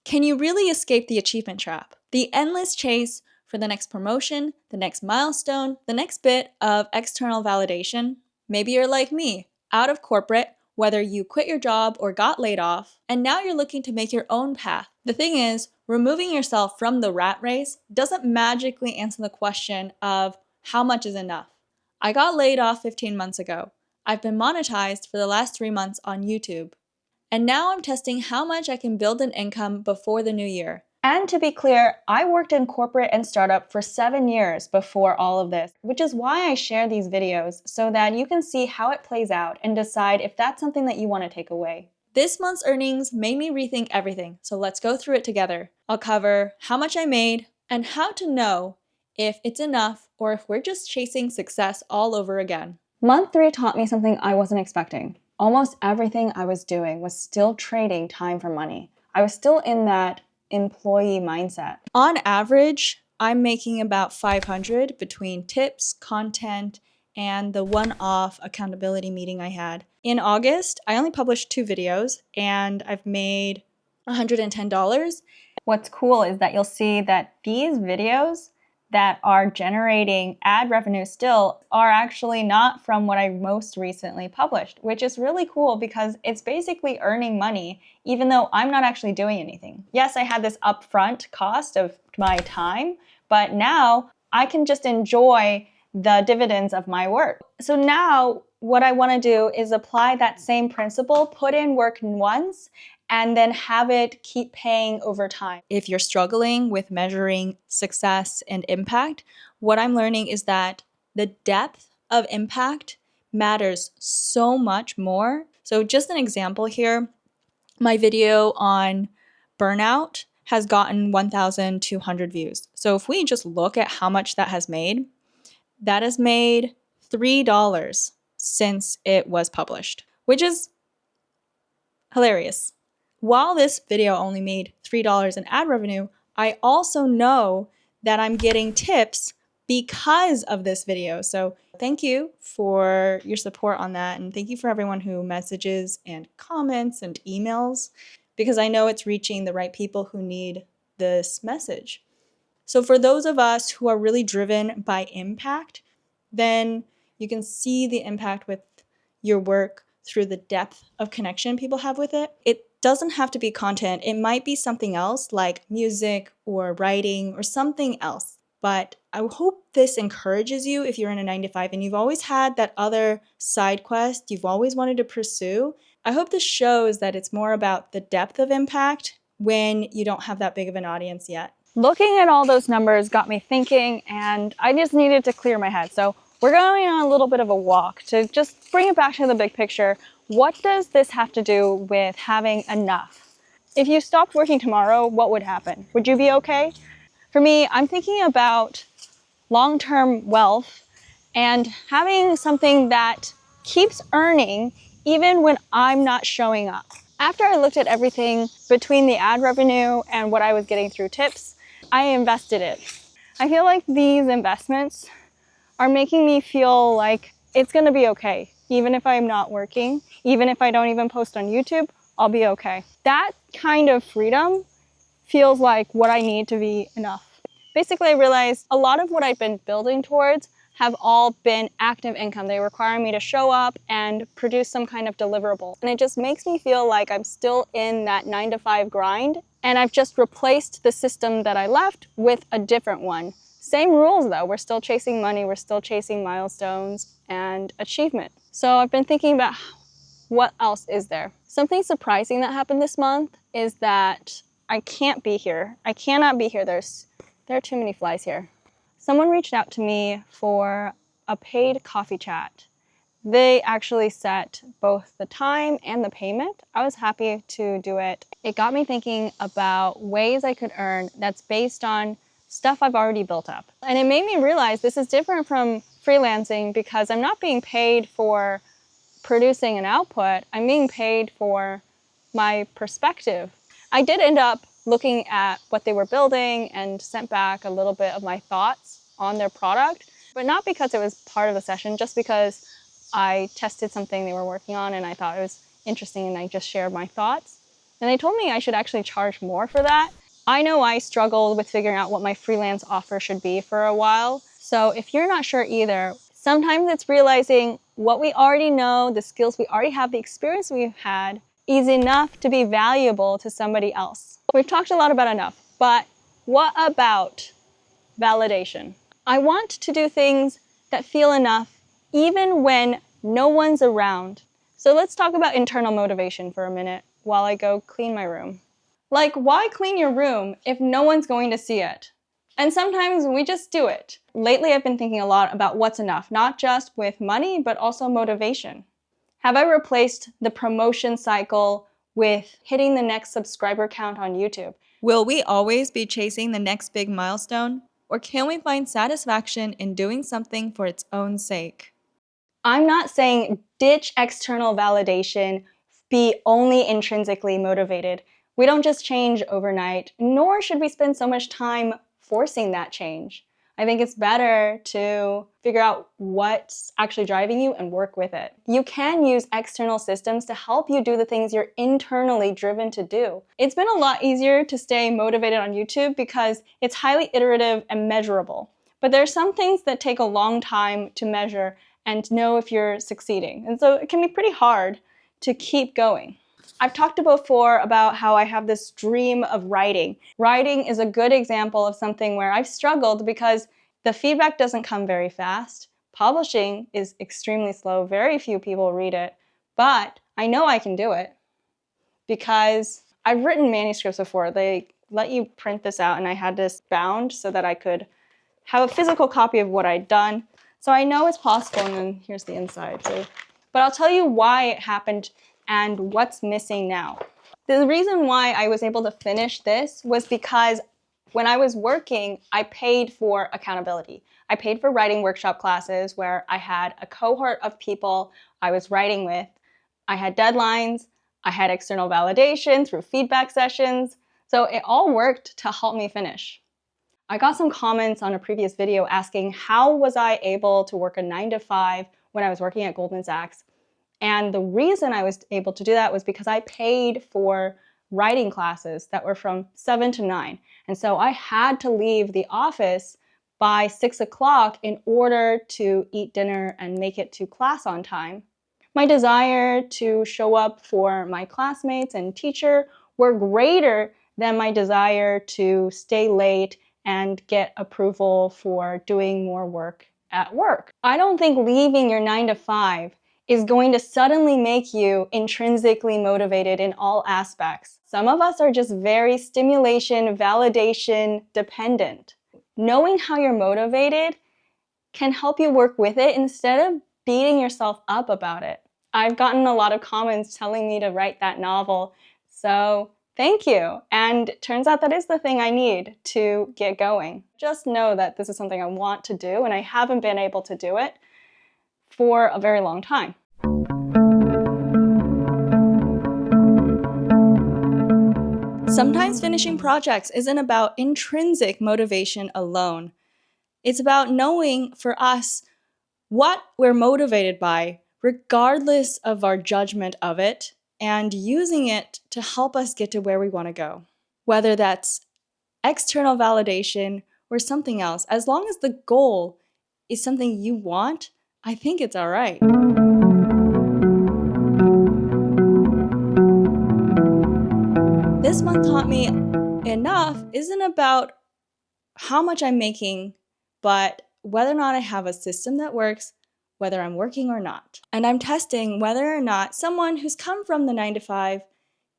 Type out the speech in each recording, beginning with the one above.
Can you really escape the achievement trap? The endless chase for the next promotion, the next milestone, the next bit of external validation? Maybe you're like me, out of corporate, whether you quit your job or got laid off, and now you're looking to make your own path. The thing is, removing yourself from the rat race doesn't magically answer the question of how much is enough. I got laid off 15 months ago. I've been monetized for the last 3 months on YouTube. And now I'm testing how much I can build an income before the new year. And to be clear, I worked in corporate and startup for 7 years before all of this, which is why I share these videos so that you can see how it plays out and decide if that's something that you want to take away. This month's earnings made me rethink everything, so let's go through it together. I'll cover how much I made and how to know if it's enough or if we're just chasing success all over again. Month 3 taught me something I wasn't expecting. Almost everything I was doing was still trading time for money. I was still in that employee mindset. On average, I'm making about $500 between tips, content, and the one-off accountability meeting I had. In August, I only published 2 videos and I've made $110. What's cool is that you'll see that these videos that are generating ad revenue still are actually not from what I most recently published, which is really cool because it's basically earning money even though I'm not actually doing anything. Yes, I had this upfront cost of my time, but now I can just enjoy the dividends of my work. So now what I want to do is apply that same principle, put in work once, and then have it keep paying over time. If you're struggling with measuring success and impact, what I'm learning is that the depth of impact matters so much more. So just an example here, my video on burnout has gotten 1,200 views. So if we just look at how much that has made $3 since it was published, which is hilarious. While this video only made $3 in ad revenue, I also know that I'm getting tips because of this video. So thank you for your support on that. And thank you for everyone who messages and comments and emails, because I know it's reaching the right people who need this message. So for those of us who are really driven by impact, then you can see the impact with your work through the depth of connection people have with it. It doesn't have to be content. It might be something else like music or writing or something else. But I hope this encourages you if you're in a 9-to-5 and you've always had that other side quest you've always wanted to pursue. I hope this shows that it's more about the depth of impact when you don't have that big of an audience yet. Looking at all those numbers got me thinking, and I just needed to clear my head. So we're going on a little bit of a walk to just bring it back to the big picture. What does this have to do with having enough? If you stopped working tomorrow, what would happen? Would you be okay? For me, I'm thinking about long-term wealth and having something that keeps earning even when I'm not showing up. After I looked at everything between the ad revenue and what I was getting through tips, I invested it. I feel like these investments are making me feel like it's gonna be okay. Even if I'm not working, even if I don't even post on YouTube, I'll be okay. That kind of freedom feels like what I need to be enough. Basically, I realized a lot of what I've been building towards have all been active income. They require me to show up and produce some kind of deliverable. And it just makes me feel like I'm still in that 9-to-5 grind, and I've just replaced the system that I left with a different one. Same rules though, we're still chasing money, we're still chasing milestones and achievement. So I've been thinking about what else is there. Something surprising that happened this month is that I can't be here. I cannot be here. There are too many flies here. Someone reached out to me for a paid coffee chat. They actually set both the time and the payment. I was happy to do it. It got me thinking about ways I could earn that's based on stuff I've already built up. And it made me realize this is different from freelancing because I'm not being paid for producing an output. I'm being paid for my perspective. I did end up looking at what they were building and sent back a little bit of my thoughts on their product, but not because it was part of the session, just because I tested something they were working on and I thought it was interesting and I just shared my thoughts. And they told me I should actually charge more for that. I know I struggled with figuring out what my freelance offer should be for a while. So if you're not sure either, sometimes it's realizing what we already know, the skills we already have, the experience we've had, is enough to be valuable to somebody else. We've talked a lot about enough, but what about validation? I want to do things that feel enough even when no one's around. So let's talk about internal motivation for a minute while I go clean my room. Like, why clean your room if no one's going to see it? And sometimes we just do it. Lately, I've been thinking a lot about what's enough, not just with money, but also motivation. Have I replaced the promotion cycle with hitting the next subscriber count on YouTube? Will we always be chasing the next big milestone? Or can we find satisfaction in doing something for its own sake? I'm not saying ditch external validation, be only intrinsically motivated. We don't just change overnight, nor should we spend so much time forcing that change. I think it's better to figure out what's actually driving you and work with it. You can use external systems to help you do the things you're internally driven to do. It's been a lot easier to stay motivated on YouTube because it's highly iterative and measurable. But there are some things that take a long time to measure and know if you're succeeding. And so it can be pretty hard to keep going. I've talked before about how I have this dream of writing. Writing is a good example of something where I've struggled because the feedback doesn't come very fast. Publishing is extremely slow. Very few people read it. But I know I can do it because I've written manuscripts before. They let you print this out, and I had this bound so that I could have a physical copy of what I'd done. So I know it's possible, and then here's the inside. But I'll tell you why it happened and what's missing now. The reason why I was able to finish this was because when I was working, I paid for accountability. I paid for writing workshop classes where I had a cohort of people I was writing with. I had deadlines, I had external validation through feedback sessions. So it all worked to help me finish. I got some comments on a previous video asking how was I able to work a 9-to-5 when I was working at Goldman Sachs. And the reason I was able to do that was because I paid for writing classes that were from 7 to 9. And so I had to leave the office by 6 o'clock in order to eat dinner and make it to class on time. My desire to show up for my classmates and teacher were greater than my desire to stay late and get approval for doing more work at work. I don't think leaving your 9-to-5 is going to suddenly make you intrinsically motivated in all aspects. Some of us are just very stimulation, validation dependent. Knowing how you're motivated can help you work with it instead of beating yourself up about it. I've gotten a lot of comments telling me to write that novel, so thank you. And it turns out that is the thing I need to get going. Just know that this is something I want to do, and I haven't been able to do it for a very long time. Sometimes finishing projects isn't about intrinsic motivation alone. It's about knowing for us what we're motivated by, regardless of our judgment of it, and using it to help us get to where we want to go. Whether that's external validation or something else, as long as the goal is something you want, I think it's all right. This month taught me enough isn't about how much I'm making, but whether or not I have a system that works, whether I'm working or not. And I'm testing whether or not someone who's come from the 9-to-5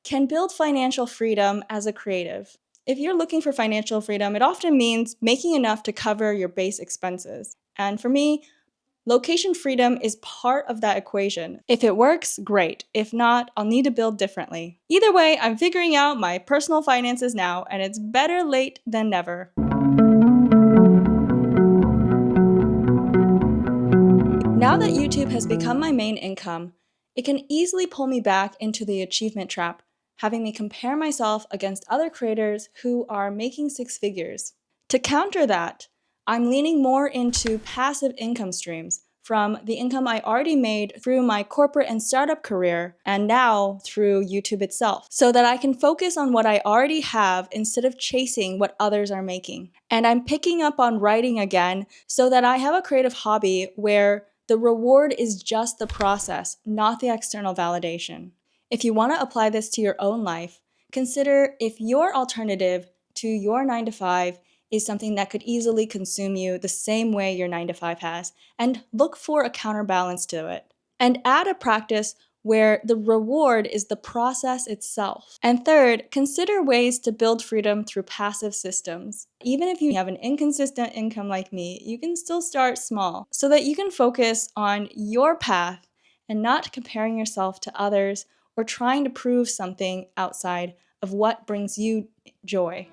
can build financial freedom as a creative. If you're looking for financial freedom, it often means making enough to cover your base expenses. And for me, location freedom is part of that equation. If it works, great. If not, I'll need to build differently. Either way, I'm figuring out my personal finances now, and it's better late than never. Now that YouTube has become my main income, it can easily pull me back into the achievement trap, having me compare myself against other creators who are making 6 figures. To counter that, I'm leaning more into passive income streams, from the income I already made through my corporate and startup career and now through YouTube itself, so that I can focus on what I already have instead of chasing what others are making. And I'm picking up on writing again so that I have a creative hobby where the reward is just the process, not the external validation. If you want to apply this to your own life, consider if your alternative to your 9 to 5 is something that could easily consume you the same way your 9 to 5 has, and look for a counterbalance to it. And add a practice where the reward is the process itself. And third, consider ways to build freedom through passive systems. Even if you have an inconsistent income like me, you can still start small so that you can focus on your path and not comparing yourself to others or trying to prove something outside of what brings you joy.